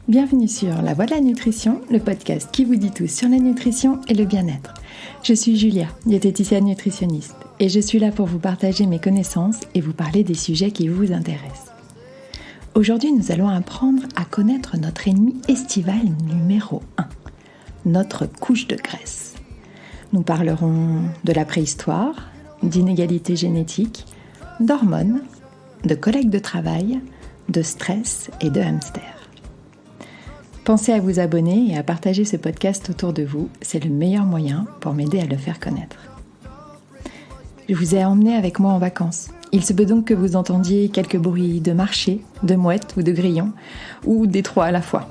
Bienvenue sur La Voix de la Nutrition, le podcast qui vous dit tout sur la nutrition et le bien-être. Je suis Julia, diététicienne nutritionniste, et je suis là pour vous partager mes connaissances et vous parler des sujets qui vous intéressent. Aujourd'hui, nous allons apprendre à connaître notre ennemi estival numéro 1, notre couche de graisse. Nous parlerons de la préhistoire, d'inégalités génétiques, d'hormones, de collègues de travail, de stress et de hamster. Pensez à vous abonner et à partager ce podcast autour de vous, c'est le meilleur moyen pour m'aider à le faire connaître. Je vous ai emmené avec moi en vacances. Il se peut donc que vous entendiez quelques bruits de marché, de mouettes ou de grillons, ou des trois à la fois.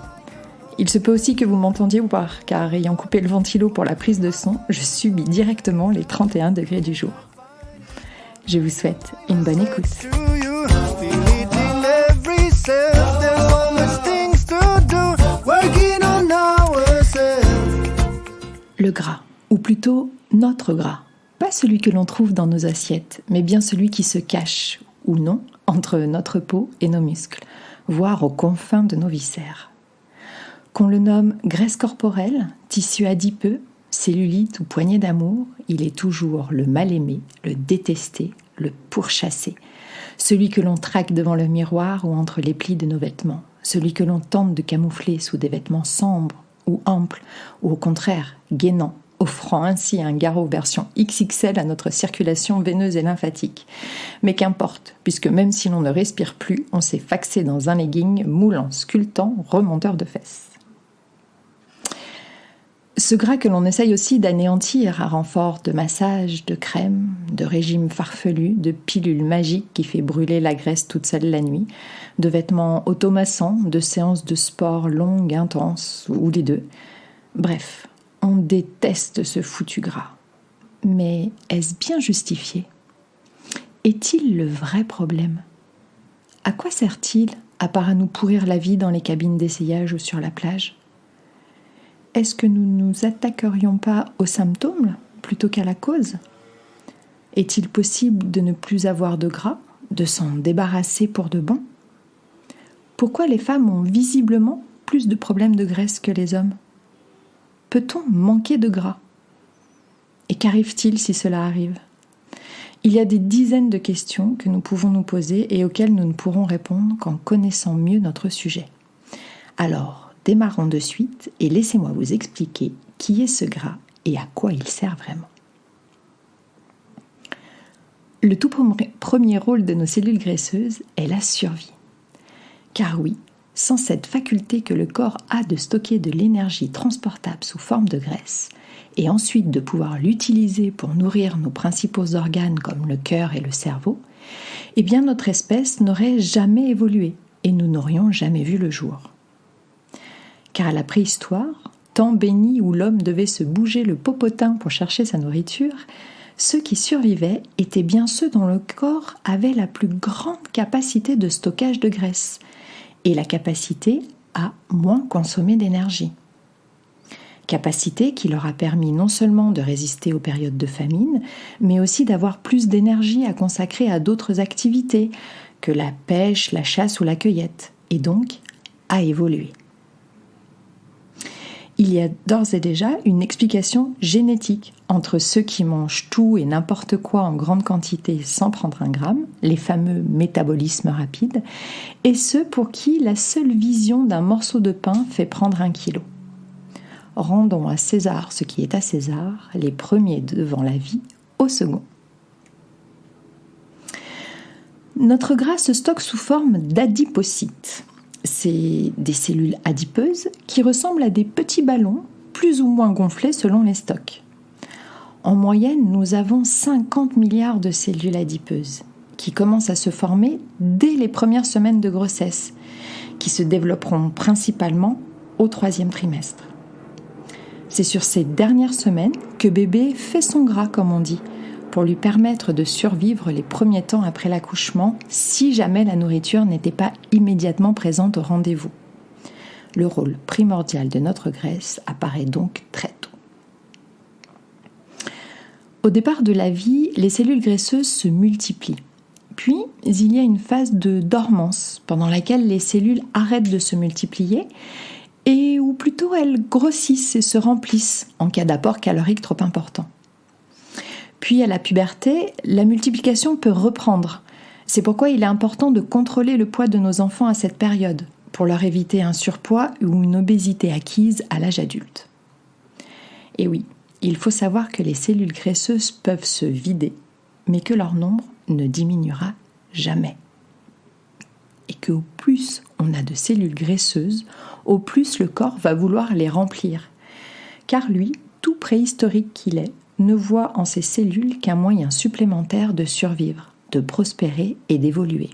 Il se peut aussi que vous m'entendiez boire, car ayant coupé le ventilo pour la prise de son, je subis directement les 31 degrés du jour. Je vous souhaite une bonne écoute. Le gras, ou plutôt notre gras, pas celui que l'on trouve dans nos assiettes, mais bien celui qui se cache, ou non, entre notre peau et nos muscles, voire aux confins de nos viscères. Qu'on le nomme graisse corporelle, tissu adipeux, cellulite ou poignée d'amour, il est toujours le mal-aimé, le détesté, le pourchassé, celui que l'on traque devant le miroir ou entre les plis de nos vêtements, celui que l'on tente de camoufler sous des vêtements sombres ou amples, ou au contraire gainants, offrant ainsi un garrot version XXL à notre circulation veineuse et lymphatique. Mais qu'importe, puisque même si l'on ne respire plus, on s'est faxé dans un legging moulant, sculptant, remonteur de fesses. Ce gras que l'on essaye aussi d'anéantir à renfort de massages, de crèmes, de régimes farfelus, de pilules magiques qui fait brûler la graisse toute seule la nuit, de vêtements automassants, de séances de sport longues, intenses, ou les deux. Bref, on déteste ce foutu gras. Mais est-ce bien justifié ? Est-il le vrai problème ? À quoi sert-il, à part à nous pourrir la vie dans les cabines d'essayage ou sur la plage ? Est-ce que nous ne nous attaquerions pas aux symptômes plutôt qu'à la cause ? Est-il possible de ne plus avoir de gras, de s'en débarrasser pour de bon ? Pourquoi les femmes ont visiblement plus de problèmes de graisse que les hommes ? Peut-on manquer de gras ? Et qu'arrive-t-il si cela arrive ? Il y a des dizaines de questions que nous pouvons nous poser et auxquelles nous ne pourrons répondre qu'en connaissant mieux notre sujet. Alors, démarrons de suite et laissez-moi vous expliquer qui est ce gras et à quoi il sert vraiment. Le tout premier rôle de nos cellules graisseuses est la survie. Car oui, sans cette faculté que le corps a de stocker de l'énergie transportable sous forme de graisse et ensuite de pouvoir l'utiliser pour nourrir nos principaux organes comme le cœur et le cerveau, eh bien notre espèce n'aurait jamais évolué et nous n'aurions jamais vu le jour. Car à la préhistoire, temps béni où l'homme devait se bouger le popotin pour chercher sa nourriture, ceux qui survivaient étaient bien ceux dont le corps avait la plus grande capacité de stockage de graisse et la capacité à moins consommer d'énergie. Capacité qui leur a permis non seulement de résister aux périodes de famine, mais aussi d'avoir plus d'énergie à consacrer à d'autres activités que la pêche, la chasse ou la cueillette, et donc à évoluer. Il y a d'ores et déjà une explication génétique entre ceux qui mangent tout et n'importe quoi en grande quantité sans prendre un gramme, les fameux métabolismes rapides, et ceux pour qui la seule vision d'un morceau de pain fait prendre 1 kilo. Rendons à César ce qui est à César, les premiers devant la vie au second. Notre gras se stocke sous forme d'adipocytes. C'est des cellules adipeuses qui ressemblent à des petits ballons, plus ou moins gonflés selon les stocks. En moyenne, nous avons 50 milliards de cellules adipeuses qui commencent à se former dès les premières semaines de grossesse, qui se développeront principalement au 3e trimestre. C'est sur ces dernières semaines que bébé fait son gras, comme on dit, pour lui permettre de survivre les premiers temps après l'accouchement si jamais la nourriture n'était pas immédiatement présente au rendez-vous. Le rôle primordial de notre graisse apparaît donc très tôt. Au départ de la vie, les cellules graisseuses se multiplient, Puis, il y a une phase de dormance pendant laquelle les cellules arrêtent de se multiplier et où plutôt elles grossissent et se remplissent en cas d'apport calorique trop important. Puis à la puberté, la multiplication peut reprendre. C'est pourquoi il est important de contrôler le poids de nos enfants à cette période, pour leur éviter un surpoids ou une obésité acquise à l'âge adulte. Et oui, il faut savoir que les cellules graisseuses peuvent se vider, mais que leur nombre ne diminuera jamais. Et qu'au plus on a de cellules graisseuses, au plus le corps va vouloir les remplir. Car lui, tout préhistorique qu'il est, ne voit en ces cellules qu'un moyen supplémentaire de survivre, de prospérer et d'évoluer.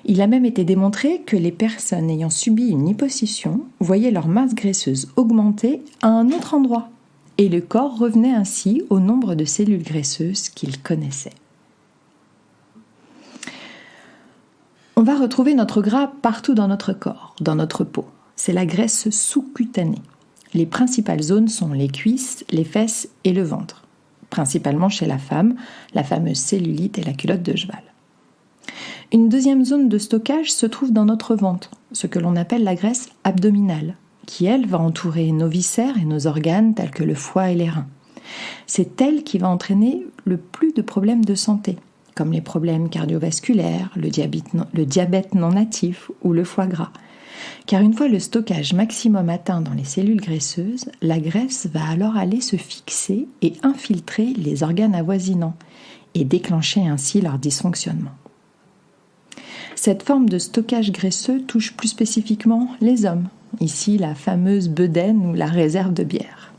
Il a même été démontré que les personnes ayant subi une liposuction voyaient leur masse graisseuse augmenter à un autre endroit, et le corps revenait ainsi au nombre de cellules graisseuses qu'il connaissait. On va retrouver notre gras partout dans notre corps, dans notre peau. C'est la graisse sous-cutanée. Les principales zones sont les cuisses, les fesses et le ventre. Principalement chez la femme, la fameuse cellulite et la culotte de cheval. Une deuxième zone de stockage se trouve dans notre ventre, ce que l'on appelle la graisse abdominale, qui elle va entourer nos viscères et nos organes tels que le foie et les reins. C'est elle qui va entraîner le plus de problèmes de santé, comme les problèmes cardiovasculaires, le diabète non natif ou le foie gras. Car une fois le stockage maximum atteint dans les cellules graisseuses, la graisse va alors aller se fixer et infiltrer les organes avoisinants et déclencher ainsi leur dysfonctionnement. Cette forme de stockage graisseux touche plus spécifiquement les hommes, ici la fameuse bedaine ou la réserve de bière.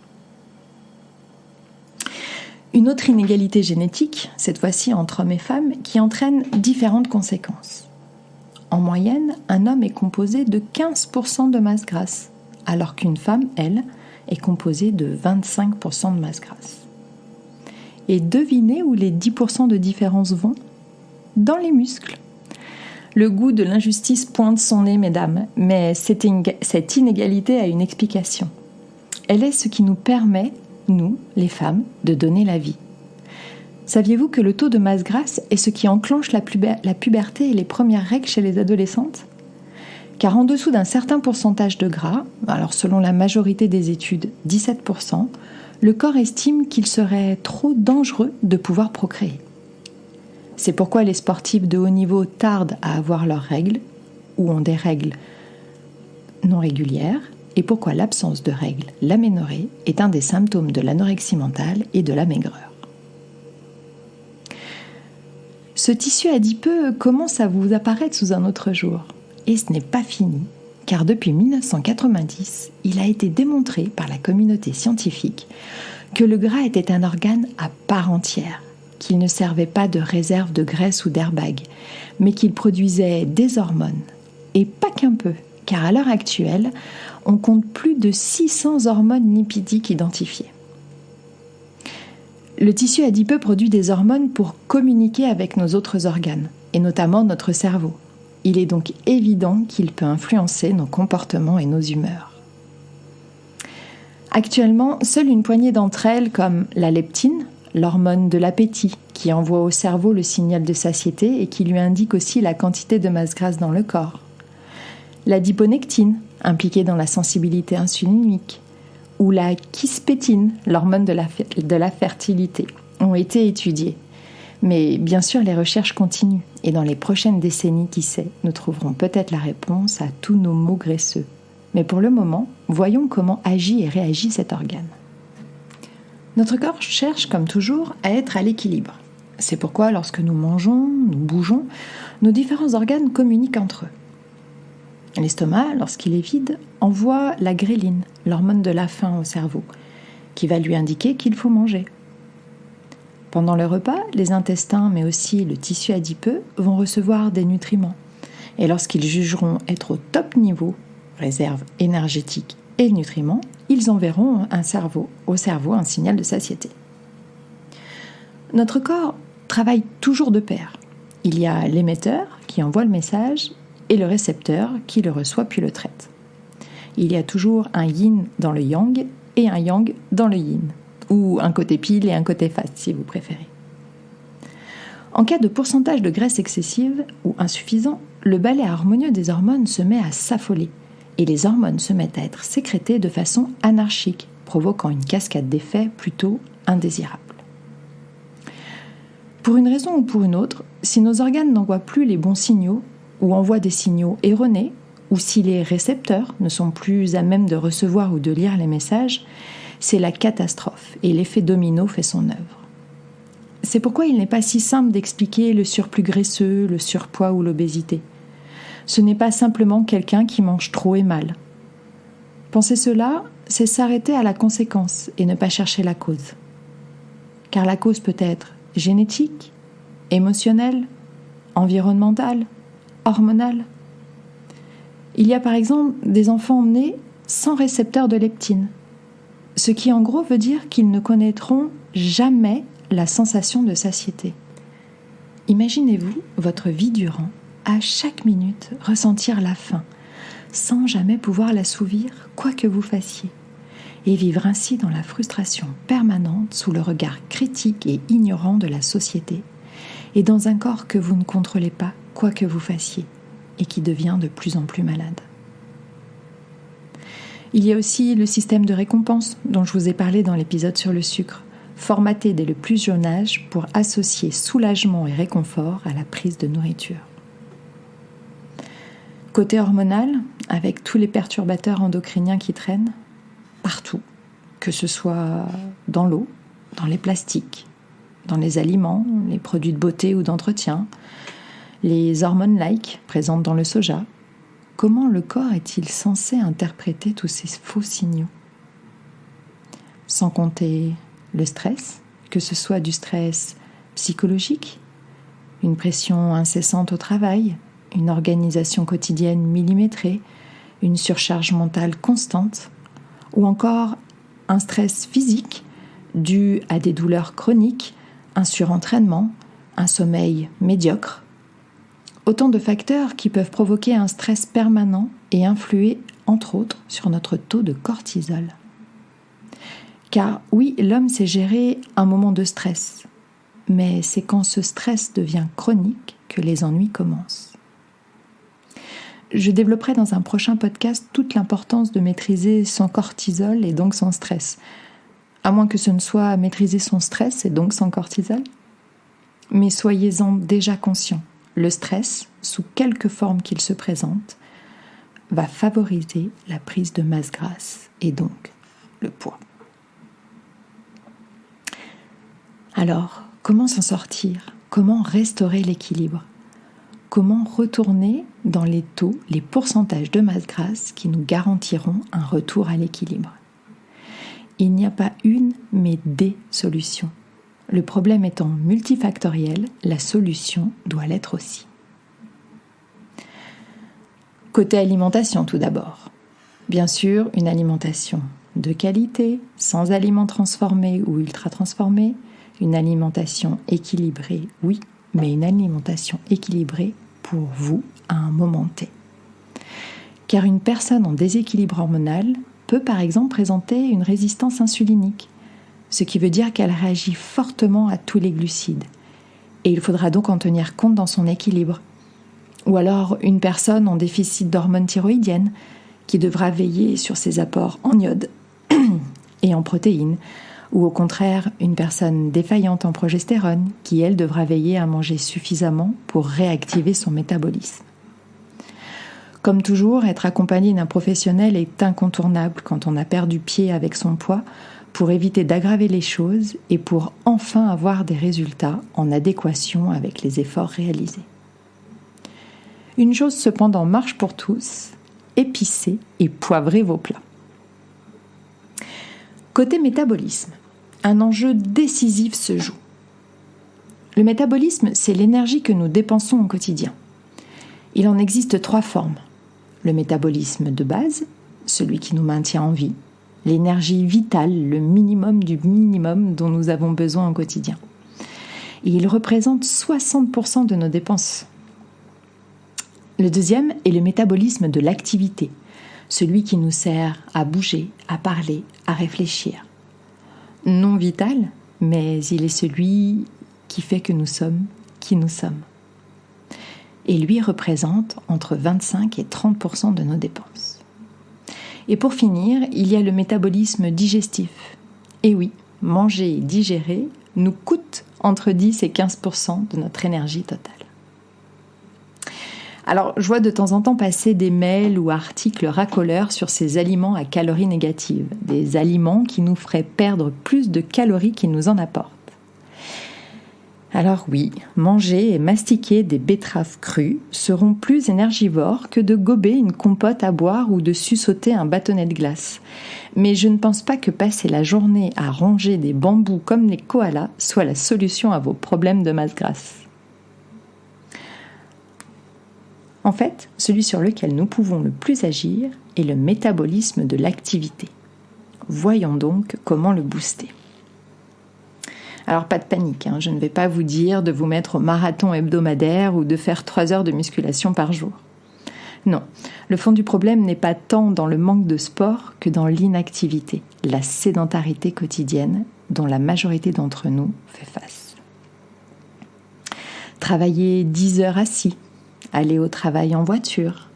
Une autre inégalité génétique, cette fois-ci entre hommes et femmes, qui entraîne différentes conséquences. En moyenne, un homme est composé de 15% de masse grasse, alors qu'une femme, elle, est composée de 25% de masse grasse. Et devinez où les 10% de différence vont ? Dans les muscles. Le goût de l'injustice pointe son nez, mesdames, mais cette inégalité a une explication. Elle est ce qui nous permet, nous, les femmes, de donner la vie. Saviez-vous que le taux de masse grasse est ce qui enclenche la puberté et les premières règles chez les adolescentes ? Car en dessous d'un certain pourcentage de gras, alors selon la majorité des études 17%, le corps estime qu'il serait trop dangereux de pouvoir procréer. C'est pourquoi les sportifs de haut niveau tardent à avoir leurs règles ou ont des règles non régulières, et pourquoi l'absence de règles, l'aménorrhée, est un des symptômes de l'anorexie mentale et de la maigreur. Ce tissu adipeux commence à vous apparaître sous un autre jour. Et ce n'est pas fini, car depuis 1990, il a été démontré par la communauté scientifique que le gras était un organe à part entière, qu'il ne servait pas de réserve de graisse ou d'airbag, mais qu'il produisait des hormones. Et pas qu'un peu, car à l'heure actuelle, on compte plus de 600 hormones lipidiques identifiées. Le tissu adipeux produit des hormones pour communiquer avec nos autres organes, et notamment notre cerveau. Il est donc évident qu'il peut influencer nos comportements et nos humeurs. Actuellement, seule une poignée d'entre elles, comme la leptine, l'hormone de l'appétit, qui envoie au cerveau le signal de satiété et qui lui indique aussi la quantité de masse grasse dans le corps. L'adiponectine, impliquée dans la sensibilité insulinique, ou la kispétine, l'hormone de la fertilité, ont été étudiées. Mais bien sûr, les recherches continuent, et dans les prochaines décennies, qui sait, nous trouverons peut-être la réponse à tous nos maux graisseux. Mais pour le moment, voyons comment agit et réagit cet organe. Notre corps cherche, comme toujours, à être à l'équilibre. C'est pourquoi, lorsque nous mangeons, nous bougeons, nos différents organes communiquent entre eux. L'estomac, lorsqu'il est vide, envoie la gréline, l'hormone de la faim au cerveau, qui va lui indiquer qu'il faut manger. Pendant le repas, les intestins, mais aussi le tissu adipeux, vont recevoir des nutriments. Et lorsqu'ils jugeront être au top niveau, réserve énergétique et nutriments, ils enverront au cerveau un signal de satiété. Notre corps travaille toujours de pair. Il y a l'émetteur qui envoie le message et le récepteur qui le reçoit puis le traite. Il y a toujours un yin dans le yang et un yang dans le yin, ou un côté pile et un côté face si vous préférez. En cas de pourcentage de graisse excessive ou insuffisant, le balai harmonieux des hormones se met à s'affoler et les hormones se mettent à être sécrétées de façon anarchique, provoquant une cascade d'effets plutôt indésirables. Pour une raison ou pour une autre, si nos organes n'envoient plus les bons signaux ou envoient des signaux erronés, ou si les récepteurs ne sont plus à même de recevoir ou de lire les messages, c'est la catastrophe et l'effet domino fait son œuvre. C'est pourquoi il n'est pas si simple d'expliquer le surplus graisseux, le surpoids ou l'obésité. Ce n'est pas simplement quelqu'un qui mange trop et mal. Penser cela, c'est s'arrêter à la conséquence et ne pas chercher la cause. Car la cause peut être génétique, émotionnelle, environnementale, hormonale. Il y a par exemple des enfants nés sans récepteur de leptine, ce qui en gros veut dire qu'ils ne connaîtront jamais la sensation de satiété. Imaginez-vous votre vie durant, à chaque minute, ressentir la faim, sans jamais pouvoir l'assouvir, quoi que vous fassiez, et vivre ainsi dans la frustration permanente sous le regard critique et ignorant de la société, et dans un corps que vous ne contrôlez pas, quoi que vous fassiez, et qui devient de plus en plus malade. Il y a aussi le système de récompense dont je vous ai parlé dans l'épisode sur le sucre, formaté dès le plus jeune âge pour associer soulagement et réconfort à la prise de nourriture. Côté hormonal, avec tous les perturbateurs endocriniens qui traînent, partout, que ce soit dans l'eau, dans les plastiques, dans les aliments, les produits de beauté ou d'entretien, les hormones-like présentes dans le soja, comment le corps est-il censé interpréter tous ces faux signaux ? Sans compter le stress, que ce soit du stress psychologique, une pression incessante au travail, une organisation quotidienne millimétrée, une surcharge mentale constante, ou encore un stress physique dû à des douleurs chroniques, un surentraînement, un sommeil médiocre. Autant de facteurs qui peuvent provoquer un stress permanent et influer, entre autres, sur notre taux de cortisol. Car oui, l'homme sait gérer un moment de stress, mais c'est quand ce stress devient chronique que les ennuis commencent. Je développerai dans un prochain podcast toute l'importance de maîtriser son cortisol et donc son stress. À moins que ce ne soit maîtriser son stress et donc son cortisol. Mais soyez-en déjà conscients. Le stress, sous quelque forme qu'il se présente, va favoriser la prise de masse grasse et donc le poids. Alors, comment s'en sortir ? Comment restaurer l'équilibre ? Comment retourner dans les taux, les pourcentages de masse grasse qui nous garantiront un retour à l'équilibre ? Il n'y a pas une, mais des solutions. Le problème étant multifactoriel, la solution doit l'être aussi. Côté alimentation tout d'abord. Bien sûr, une alimentation de qualité, sans aliments transformés ou ultra transformés, une alimentation équilibrée, oui, mais une alimentation équilibrée pour vous à un moment T. Car une personne en déséquilibre hormonal peut par exemple présenter une résistance insulinique, ce qui veut dire qu'elle réagit fortement à tous les glucides. Et il faudra donc en tenir compte dans son équilibre. Ou alors une personne en déficit d'hormones thyroïdiennes qui devra veiller sur ses apports en iode et en protéines, ou au contraire une personne défaillante en progestérone qui, elle, devra veiller à manger suffisamment pour réactiver son métabolisme. Comme toujours, être accompagné d'un professionnel est incontournable quand on a perdu pied avec son poids pour éviter d'aggraver les choses et pour enfin avoir des résultats en adéquation avec les efforts réalisés. Une chose cependant marche pour tous, épicez et poivrez vos plats. Côté métabolisme, un enjeu décisif se joue. Le métabolisme, c'est l'énergie que nous dépensons au quotidien. Il en existe 3 formes. Le métabolisme de base, celui qui nous maintient en vie, l'énergie vitale, le minimum du minimum dont nous avons besoin au quotidien. Et il représente 60% de nos dépenses. Le deuxième est le métabolisme de l'activité, celui qui nous sert à bouger, à parler, à réfléchir. Non vital, mais il est celui qui fait que nous sommes qui nous sommes. Et lui représente entre 25 et 30% de nos dépenses. Et pour finir, il y a le métabolisme digestif. Et oui, manger et digérer nous coûte entre 10 et 15% de notre énergie totale. Alors, je vois de temps en temps passer des mails ou articles racoleurs sur ces aliments à calories négatives, des aliments qui nous feraient perdre plus de calories qu'ils nous en apportent. Alors oui, manger et mastiquer des betteraves crues seront plus énergivores que de gober une compote à boire ou de suçoter un bâtonnet de glace. Mais je ne pense pas que passer la journée à ronger des bambous comme les koalas soit la solution à vos problèmes de masse grasse. En fait, celui sur lequel nous pouvons le plus agir est le métabolisme de l'activité. Voyons donc comment le booster. Alors pas de panique, je ne vais pas vous dire de vous mettre au marathon hebdomadaire ou de faire 3 heures de musculation par jour. Non, le fond du problème n'est pas tant dans le manque de sport que dans l'inactivité, la sédentarité quotidienne dont la majorité d'entre nous fait face. Travailler 10 heures assis, aller au travail en voiture,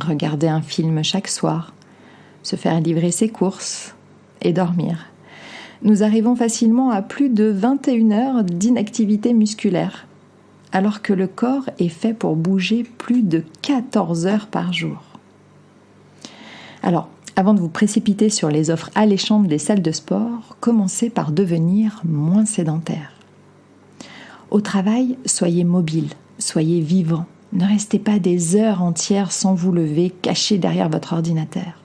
regarder un film chaque soir, se faire livrer ses courses et dormir. Nous arrivons facilement à plus de 21 heures d'inactivité musculaire, alors que le corps est fait pour bouger plus de 14 heures par jour. Alors, avant de vous précipiter sur les offres alléchantes des salles de sport, commencez par devenir moins sédentaire. Au travail, soyez mobile, soyez vivant. Ne restez pas des heures entières sans vous lever, caché derrière votre ordinateur.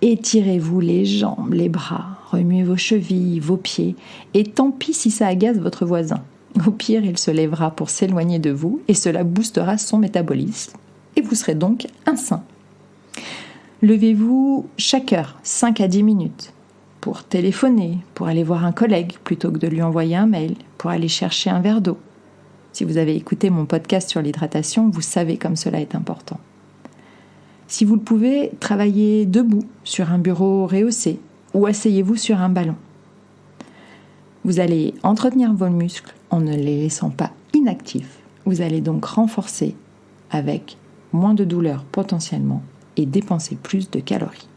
Étirez-vous les jambes, les bras, remuez vos chevilles, vos pieds, et tant pis si ça agace votre voisin. Au pire, il se lèvera pour s'éloigner de vous et cela boostera son métabolisme. Et vous serez donc un saint. Levez-vous chaque heure, 5 à 10 minutes, pour téléphoner, pour aller voir un collègue plutôt que de lui envoyer un mail, pour aller chercher un verre d'eau. Si vous avez écouté mon podcast sur l'hydratation, vous savez comme cela est important. Si vous le pouvez, travaillez debout sur un bureau rehaussé ou asseyez-vous sur un ballon. Vous allez entretenir vos muscles en ne les laissant pas inactifs. Vous allez donc renforcer avec moins de douleur potentiellement et dépenser plus de calories.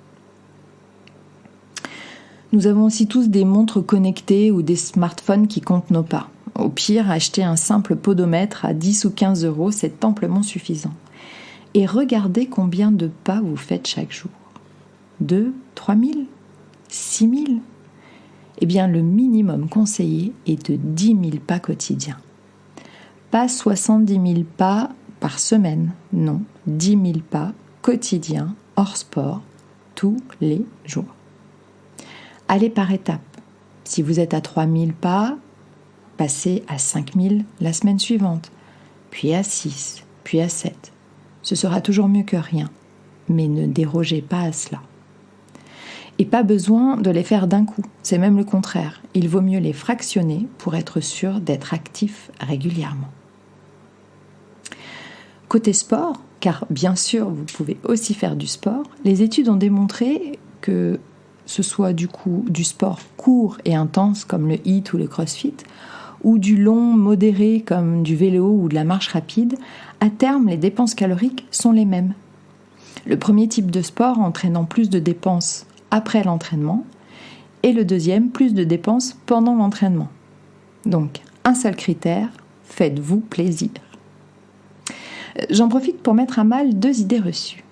Nous avons aussi tous des montres connectées ou des smartphones qui comptent nos pas. Au pire, acheter un simple podomètre à 10 ou 15 €, c'est amplement suffisant. Et regardez combien de pas vous faites chaque jour. 2, 3 000, 6 000 ? Eh bien, le minimum conseillé est de 10 000 pas quotidiens. Pas 70 000 pas par semaine, non, 10 000 pas quotidiens, hors sport, tous les jours. Allez par étapes. Si vous êtes à 3 000 pas, passez à 5 000 la semaine suivante, puis à 6, puis à 7. Ce sera toujours mieux que rien, mais ne dérogez pas à cela. Et pas besoin de les faire d'un coup, c'est même le contraire. Il vaut mieux les fractionner pour être sûr d'être actif régulièrement. Côté sport, car bien sûr vous pouvez aussi faire du sport, les études ont démontré que ce soit du sport court et intense comme le HIIT ou le CrossFit, ou du long modéré comme du vélo ou de la marche rapide, à terme les dépenses caloriques sont les mêmes. Le premier type de sport entraînant plus de dépenses après l'entraînement et le deuxième plus de dépenses pendant l'entraînement. Donc un seul critère, faites-vous plaisir. J'en profite pour mettre à mal 2 idées reçues.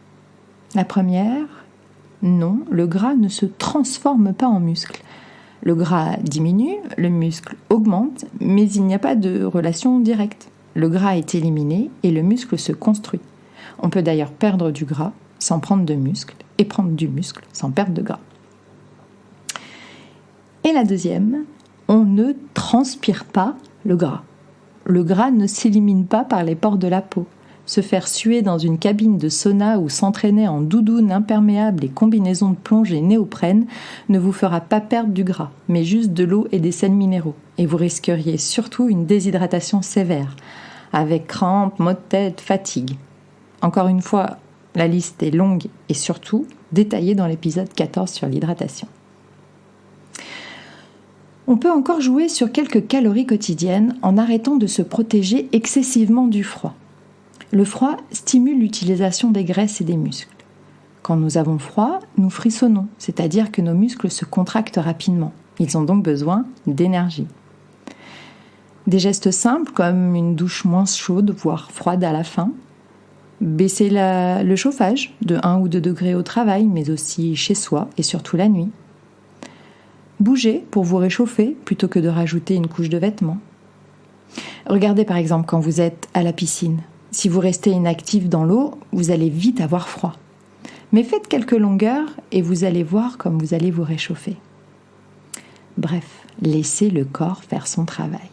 La première, non, le gras ne se transforme pas en muscle. Le gras diminue, le muscle augmente, mais il n'y a pas de relation directe. Le gras est éliminé et le muscle se construit. On peut d'ailleurs perdre du gras sans prendre de muscle et prendre du muscle sans perdre de gras. Et la deuxième, on ne transpire pas le gras. Le gras ne s'élimine pas par les pores de la peau. Se faire suer dans une cabine de sauna ou s'entraîner en doudoune imperméable et combinaison de plongée néoprène ne vous fera pas perdre du gras, mais juste de l'eau et des sels minéraux. Et vous risqueriez surtout une déshydratation sévère, avec crampes, maux de tête, fatigue. Encore une fois, la liste est longue et surtout détaillée dans l'épisode 14 sur l'hydratation. On peut encore jouer sur quelques calories quotidiennes en arrêtant de se protéger excessivement du froid. Le froid stimule l'utilisation des graisses et des muscles. Quand nous avons froid, nous frissonnons, c'est-à-dire que nos muscles se contractent rapidement. Ils ont donc besoin d'énergie. Des gestes simples comme une douche moins chaude, voire froide à la fin. Baisser le chauffage de 1 ou 2 degrés au travail, mais aussi chez soi et surtout la nuit. Bouger pour vous réchauffer plutôt que de rajouter une couche de vêtements. Regardez par exemple quand vous êtes à la piscine. Si vous restez inactif dans l'eau, vous allez vite avoir froid. Mais faites quelques longueurs et vous allez voir comme vous allez vous réchauffer. Bref, laissez le corps faire son travail.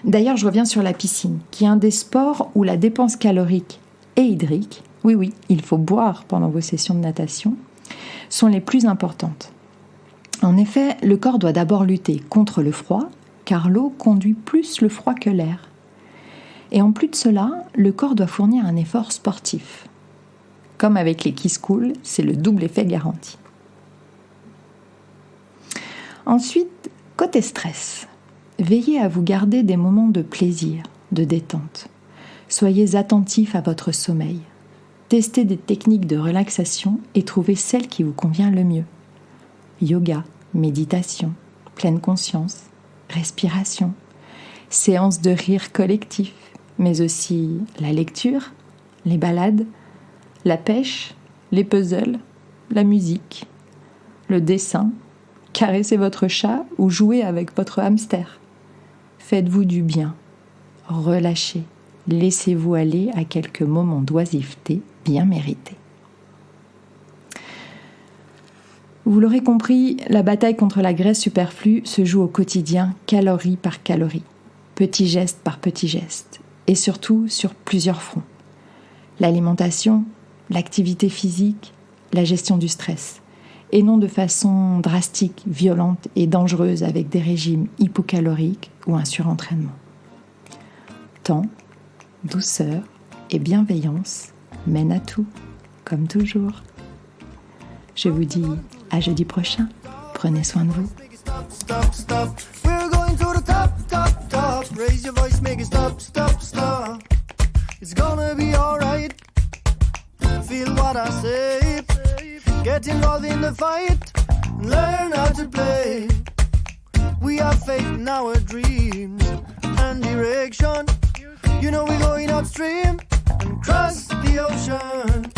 D'ailleurs, je reviens sur la piscine, qui est un des sports où la dépense calorique et hydrique, oui, il faut boire pendant vos sessions de natation, sont les plus importantes. En effet, le corps doit d'abord lutter contre le froid, car l'eau conduit plus le froid que l'air. Et en plus de cela, le corps doit fournir un effort sportif. Comme avec les Kiss Cool, c'est le double effet garanti. Ensuite, côté stress, veillez à vous garder des moments de plaisir, de détente. Soyez attentif à votre sommeil. Testez des techniques de relaxation et trouvez celle qui vous convient le mieux. Yoga, méditation, pleine conscience, respiration, séances de rire collectif, mais aussi la lecture, les balades, la pêche, les puzzles, la musique, le dessin, caresser votre chat ou jouer avec votre hamster. Faites-vous du bien, relâchez, laissez-vous aller à quelques moments d'oisiveté bien mérités. Vous l'aurez compris, la bataille contre la graisse superflue se joue au quotidien, calorie par calorie, petit geste par petit geste, et surtout sur plusieurs fronts. L'alimentation, l'activité physique, la gestion du stress, et non de façon drastique, violente et dangereuse avec des régimes hypocaloriques ou un surentraînement. Temps, douceur et bienveillance mènent à tout, comme toujours. Je vous dis à jeudi prochain. Prenez soin de vous. It's gonna be alright. Feel what I say. Get involved in the fight. Learn how to play. We have faith in our dreams and direction. You know we're going upstream and cross the ocean.